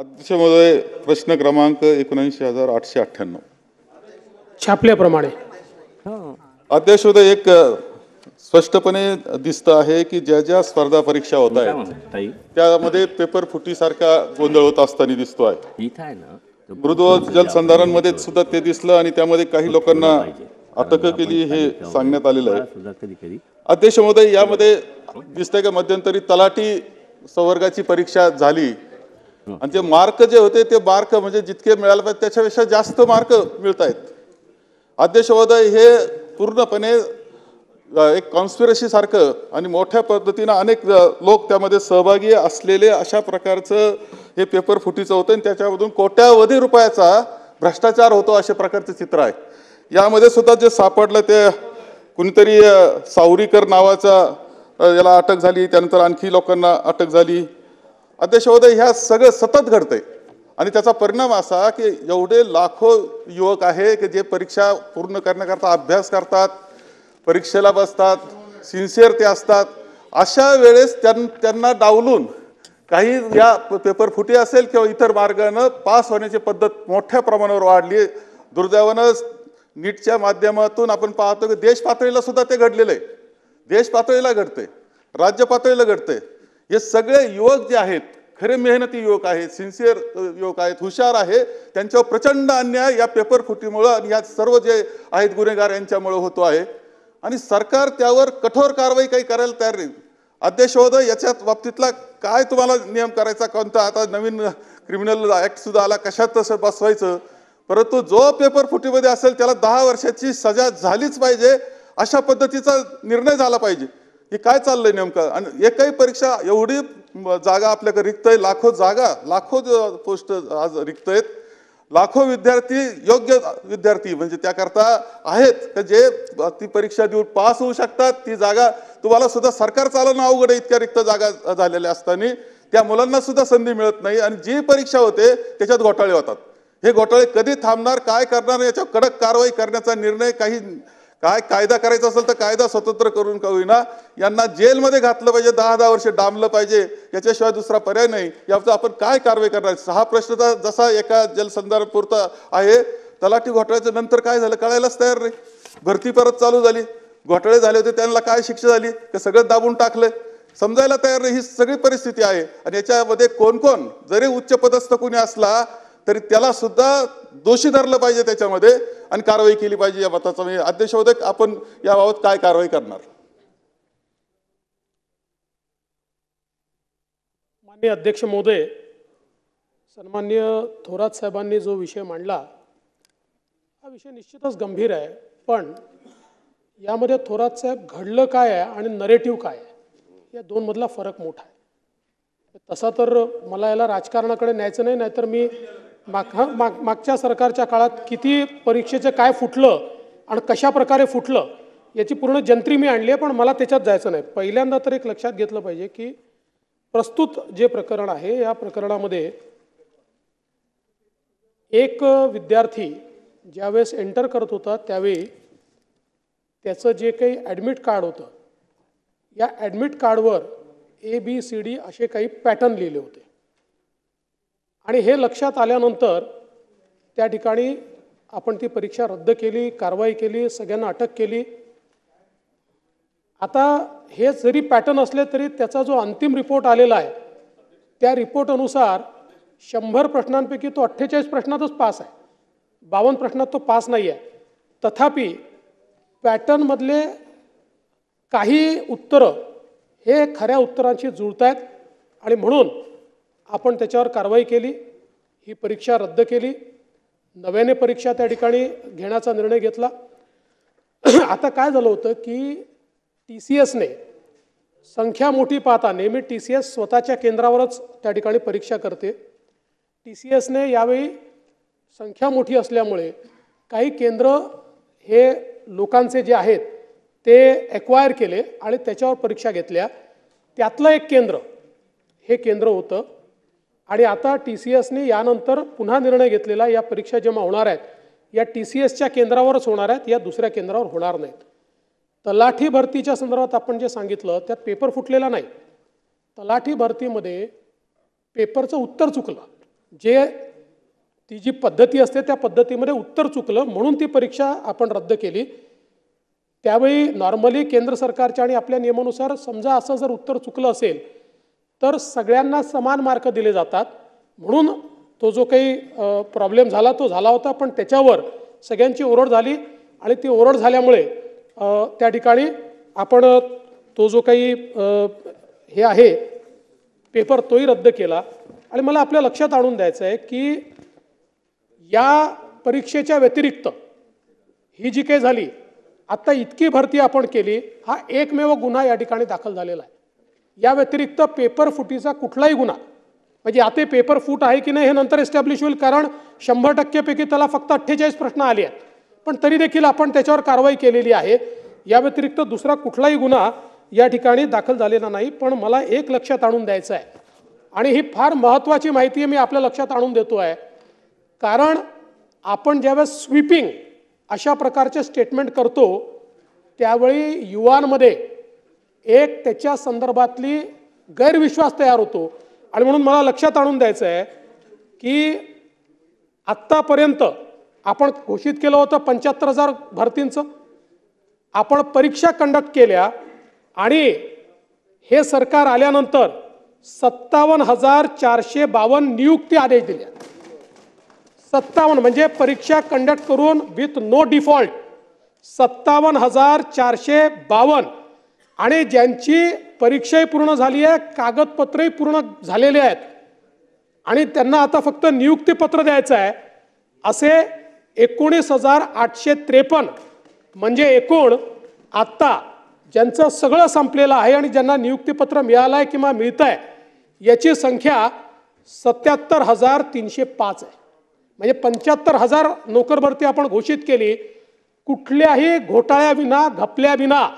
अध्यक्ष महोदय, प्रश्न क्रमांक 79,898. छापल्याप्रमाणे अध्यक्ष महोदय, एक स्पष्टपणे दिसतं आहे की ज्या ज्या स्पर्धा परीक्षा होत आहेत त्यामध्ये पेपर फुटीसारखा गोंधळ होत असताना दिसतो आहे. मृद जलसंधारण मध्ये सुद्धा ते दिसलं आणि त्यामध्ये काही लोकांना अटक केली हे सांगण्यात आलेलं आहे. अध्यक्ष महोदय, यामध्ये दिसतंय का मध्यंतरी तलाठी संवर्गाची परीक्षा झाली आणि जे मार्क जे होते ते मार्क म्हणजे जितके मिळाले पाहिजे त्याच्यापेक्षा जास्त मार्क मिळत आहेत. अध्यक्ष महोदय, हे पूर्णपणे एक कॉन्स्पिरसी सारखं आणि मोठ्या पद्धतीने अनेक लोक त्यामध्ये सहभागी असलेले अशा प्रकारचं हे पेपर फुटीचं होतं आणि त्याच्यामधून कोट्यावधी रुपयाचा भ्रष्टाचार होतो अशा प्रकारचं चित्र आहे. यामध्ये सुद्धा जे सापडलं ते कुणीतरी सावरीकर नावाचा याला अटक झाली, त्यानंतर आणखी लोकांना अटक झाली. अध्यक्ष महोदय, ह्या सगळं सतत घडतंय आणि त्याचा परिणाम असा की एवढे लाखो युवक आहे की जे परीक्षा पूर्ण करण्याकरता अभ्यास करतात, परीक्षेला बसतात, सिन्सिअर ते असतात. अशा वेळेस त्यांना डावलून काही या पेपर फुटी असेल किंवा इतर मार्गानं पास होण्याची पद्धत मोठ्या प्रमाणावर वाढली. दुर्दैवानं नीटच्या माध्यमातून आपण पाहतो की देश पातळीला सुद्धा ते घडलेलं आहे. देश पातळीला घडते, राज्य पातळीला घडते. हे सगळे युवक जे आहेत, खरे मेहनती युवक आहेत, सिन्सिअर युवक आहेत, हुशार आहे, त्यांच्यावर प्रचंड अन्याय या पेपर फुटीमुळं आणि या सर्व जे आहेत गुन्हेगार यांच्यामुळे होतो आहे आणि सरकार त्यावर कठोर कारवाई काही करायला तयार नाही. अध्यक्ष महोदय, याच्यात बाबतीतला काय तुम्हाला नियम करायचा, कोणता आता नवीन क्रिमिनल ऍक्ट सुद्धा आला, कशात तसं बसवायचं, परंतु जो पेपर फुटीमध्ये असेल त्याला 10 वर्षाची सजा झालीच पाहिजे अशा पद्धतीचा निर्णय झाला पाहिजे. हे काय चाललंय नेमकं? आणि एकही परीक्षा एवढी जागा आपल्याकडे रिक्त आहे, लाखो जागा, लाखो पोस्ट आज रिक्त आहेत, लाखो विद्यार्थी, योग्य विद्यार्थी म्हणजे त्याकरता आहेत का जे ती परीक्षा देऊन पास होऊ शकतात. ती जागा तुम्हाला सुद्धा सरकार चालवणं अवघड आहे, इतक्या रिक्त जागा झालेल्या असताना त्या मुलांना सुद्धा संधी मिळत नाही आणि जी परीक्षा होते त्याच्यात घोटाळे होतात. हे घोटाळे कधी थांबणार, काय करणार, याच्यावर कडक कारवाई करण्याचा निर्णय काय कायदा करायचा असेल तर कायदा स्वतंत्र करून का होईना यांना जेलमध्ये घातलं पाहिजे, 10-10 वर्ष डांबलं पाहिजे, याच्याशिवाय दुसरा पर्याय नाही. याचा आपण काय कारवाई करणार? हा प्रश्न तर जसा एका जलसंधारण पुरता आहे, तलाठी घोटाळ्याच्या नंतर काय झालं कळायलाच तयार नाही. भरती परत चालू झाली, घोटाळे झाले होते त्यांना काय शिक्षा झाली, ते सगळं दाबून टाकलं, समजायला तयार नाही. ही सगळी परिस्थिती आहे आणि याच्यामध्ये कोण कोण जरी उच्च पदस्थ कोणी असला तरी त्याला सुद्धा दोषी धरलं पाहिजे त्याच्यामध्ये आणि कारवाई केली पाहिजे. या मताचा मी अध्यक्ष महोदय, आपण याबाबत काय कारवाई करणार? माननीय अध्यक्ष महोदय, सन्माननीय थोरात साहेबांनी जो विषय मांडला हा विषय निश्चितच गंभीर आहे, पण यामध्ये थोरात साहेब घडलं काय आहे आणि नरेटिव्ह काय आहे या दोन मधला फरक मोठा आहे. तसा तर मला याला राजकारणाकडे न्यायचं नाही, नाहीतर मी मागच्या सरकारच्या काळात किती परीक्षेचं काय फुटलं आणि कशा प्रकारे फुटलं याची पूर्ण जंत्री मी आणली आहे, पण मला त्याच्यात जायचं नाही. पहिल्यांदा तर एक लक्षात घेतलं पाहिजे की प्रस्तुत जे प्रकरण आहे या प्रकरणामध्ये एक विद्यार्थी ज्यावेळेस एंटर करत होता त्यावेळी त्याचं जे काही ॲडमिट कार्ड होतं या ॲडमिट कार्डवर ABCD असे काही पॅटर्न लिहिले होते आणि हे लक्षात आल्यानंतर त्या ठिकाणी आपण ती परीक्षा रद्द केली, कारवाई केली, सगळ्यांना अटक केली. आता हे जरी पॅटर्न असले तरी त्याचा जो अंतिम रिपोर्ट आलेला आहे त्या रिपोर्टनुसार 100 प्रश्नांपैकी तो 48 प्रश्नातच पास आहे, 52 प्रश्नात तो पास नाही आहे. तथापि पॅटर्नमधले काही उत्तरं हे खऱ्या उत्तरांशी जुळत आहेत आणि म्हणून आपण त्याच्यावर कारवाई केली, ही परीक्षा रद्द केली, नव्याने परीक्षा त्या ठिकाणी घेण्याचा निर्णय घेतला. आता काय झालं होतं की TCSने संख्या मोठी पाहता, नेहमी TCS स्वतःच्या केंद्रावरच त्या ठिकाणी परीक्षा करते. TCSने यावेळी संख्या मोठी असल्यामुळे काही केंद्र हे लोकांचे जे आहेत ते ॲक्वायर केले आणि त्याच्यावर परीक्षा घेतल्या. त्यातलं एक केंद्र हे केंद्र होतं आणि आता TCSने यानंतर पुन्हा निर्णय घेतलेला या परीक्षा जेव्हा होणार आहेत या TCSच्या केंद्रावरच होणार आहेत, या दुसऱ्या केंद्रावर होणार नाहीत. तलाठी भरतीच्या संदर्भात आपण जे सांगितलं त्यात पेपर फुटलेला नाही. तलाठी भरतीमध्ये पेपरचं उत्तर चुकलं जे ती जी पद्धती असते त्या पद्धतीमध्ये उत्तर चुकलं म्हणून ती परीक्षा आपण रद्द केली। त्यावेळी नॉर्मली केंद्र सरकारच्या आणि आपल्या नियमानुसार समजा असं जर उत्तर चुकलं असेल तर सगळ्यांना समान मार्क दिले जातात, म्हणून तो जो काही प्रॉब्लेम झाला तो झाला होता, पण त्याच्यावर सगळ्यांची ओरड झाली आणि ती ओरड झाल्यामुळे त्या ठिकाणी आपण तो जो काही हे आहे पेपर तोही रद्द केला। आणि मला आपल्या लक्षात आणून द्यायचं आहे की या परीक्षेच्या व्यतिरिक्त ही जी काही झाली आता इतकी भरती आपण केली, हा एकमेव गुन्हा या ठिकाणी दाखल झालेला आहे। या व्यतिरिक्त पेपर फुटीचा कुठलाही गुन्हा, म्हणजे आता पेपर फूट आहे की नाही हे नंतर एस्टॅब्लिश होईल, कारण 100% पैकी त्याला फक्त 48 प्रश्न आले आहेत, पण तरी देखील आपण त्याच्यावर कारवाई केलेली आहे। या व्यतिरिक्त दुसरा कुठलाही गुन्हा या ठिकाणी दाखल झालेला नाही। पण मला एक लक्षात आणून द्यायचं आहे आणि ही फार महत्त्वाची माहिती आहे, मी आपल्या लक्षात आणून देतो आहे, कारण आपण ज्यावेळेस स्वीपिंग अशा प्रकारचे स्टेटमेंट करतो त्यावेळी युवांमध्ये एक त्याच्या संदर्भातली गैरविश्वास तयार होतो। आणि म्हणून मला लक्षात आणून द्यायचं आहे की आत्तापर्यंत आपण घोषित केलं होतं 75,000 भरतींचं, आपण परीक्षा कंडक्ट केल्या आणि हे सरकार आल्यानंतर 57,452 नियुक्ती आदेश दिले। 57 म्हणजे परीक्षा कंडक्ट करून विथ नो डिफॉल्ट 57,452, आणि ज्यांची परीक्षाही पूर्ण झाली आहे, कागदपत्रही पूर्ण झालेले आहेत आणि त्यांना आता फक्त नियुक्तीपत्र द्यायचं आहे, असे 19,853 म्हणजे एकूण आत्ता ज्यांचं सगळं संपलेलं आहे आणि ज्यांना नियुक्तीपत्र मिळालं आहे किंवा मिळतं आहे याची संख्या 77,305 आहे। म्हणजे 75,000 नोकर भरती आपण घोषित केली, कुठल्याही घोटाळ्याविना घपल्याविना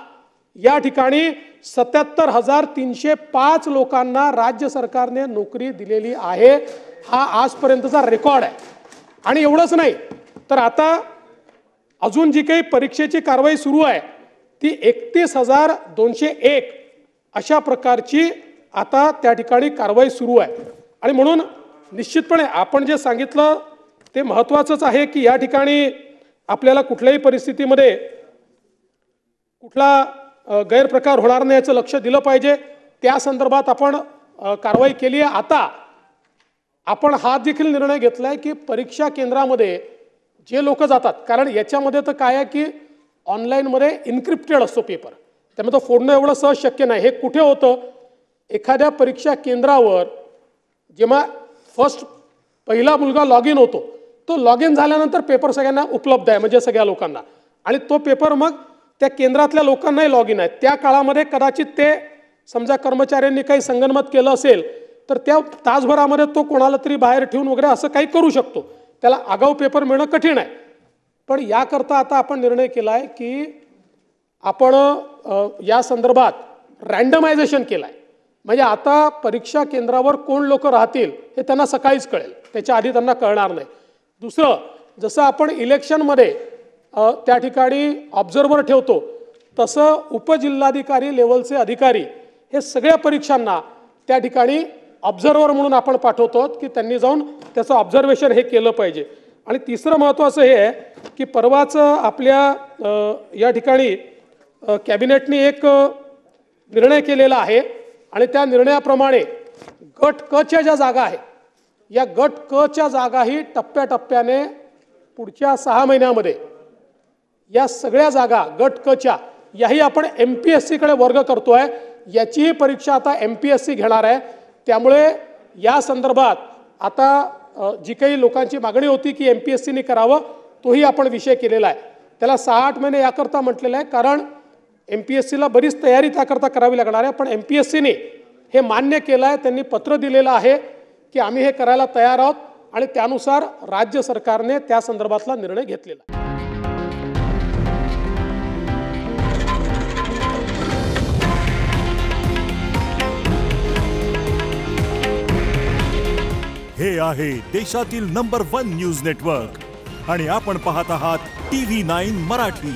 या ठिकाणी 77,305 लोकांना राज्य सरकारने नोकरी दिलेली आहे। हा आजपर्यंतचा रेकॉर्ड आहे। आणि एवढंच नाही तर आता अजून जी काही परीक्षेची कारवाई सुरू आहे ती 31,201 अशा प्रकारची आता त्या ठिकाणी कारवाई सुरू आहे। आणि म्हणून निश्चितपणे आपण जे सांगितलं ते महत्त्वाचंच आहे की या ठिकाणी आपल्याला कुठल्याही परिस्थितीमध्ये कुठला गैरप्रकार होणार नाही याचं लक्ष दिलं पाहिजे, त्या संदर्भात आपण कारवाई केली आहे। आता आपण हा देखील निर्णय घेतला आहे की परीक्षा केंद्रामध्ये जे लोक जातात, कारण याच्यामध्ये तर काय आहे की ऑनलाईनमध्ये इन्क्रिप्टेड असतो पेपर, त्यामुळे तो फोडणं एवढं सहज शक्य नाही। हे कुठे होतं, एखाद्या परीक्षा केंद्रावर जेव्हा पहिला मुलगा लॉग इन होतो, तो लॉग इन झाल्यानंतर पेपर सगळ्यांना उपलब्ध आहे, म्हणजे सगळ्या लोकांना, आणि तो पेपर मग त्या केंद्रातल्या लोकांनाही लॉग इन आहे। त्या काळामध्ये कदाचित ते समजा कर्मचाऱ्यांनी काही संगनमत केलं असेल तर त्या तासभरामध्ये तो कोणाला तरी बाहेर ठेवून वगैरे असं काही करू शकतो, त्याला आगाऊ पेपर मिळणं कठीण आहे। पण याकरता आता आपण निर्णय केला आहे की आपण या संदर्भात रँडमायझेशन केलं आहे, म्हणजे आता परीक्षा केंद्रावर कोण लोक राहतील हे त्यांना सकाळीच कळेल, त्याच्या आधी त्यांना कळणार नाही। दुसरं, जसं आपण इलेक्शनमध्ये त्या ठिकाणी ऑब्झर्व्हर ठेवतो तसं उपजिल्हाधिकारी लेवलचे अधिकारी हे सगळ्या परीक्षांना त्या ठिकाणी ऑब्झर्व्हर म्हणून आपण पाठवतो की त्यांनी जाऊन त्याचं ऑब्झर्वेशन हे केलं पाहिजे। आणि तिसरं महत्त्वाचं हे आहे की परवाच आपल्या या ठिकाणी कॅबिनेटने एक निर्णय केलेला आहे आणि त्या निर्णयाप्रमाणे गट क च्या ज्या जागा आहे या गट क च्या जागाही टप्प्याटप्प्याने पुढच्या 6 महिन्यामध्ये या सगळ्या जागा गट क च्या याही आपण MPSC कडे वर्ग करतोय, याचीही परीक्षा आता MPSC घेणार आहे। त्यामुळे या संदर्भात आता जी काही लोकांची मागणी होती की MPSC ने करावं तोही आपण विषय केलेला आहे। त्याला 6-8 महिने याकरता म्हटलेलं आहे, कारण MPSC ला बरीच तयारी त्याकरता करावी लागणार आहे, पण MPSC ने हे मान्य केलं आहे, त्यांनी पत्र दिलेलं आहे की आम्ही हे करायला तयार आहोत आणि त्यानुसार राज्य सरकारने त्या संदर्भातला निर्णय घेतलेला आहे। हे आहे देशातील नंबर 1 न्यूज नेटवर्क आणि आपण पाहत आहात TV9 मराठी।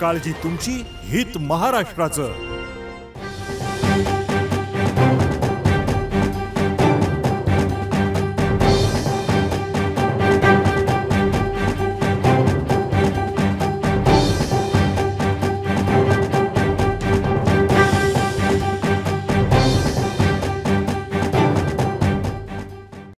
काळजी तुमची, हित महाराष्ट्राचं।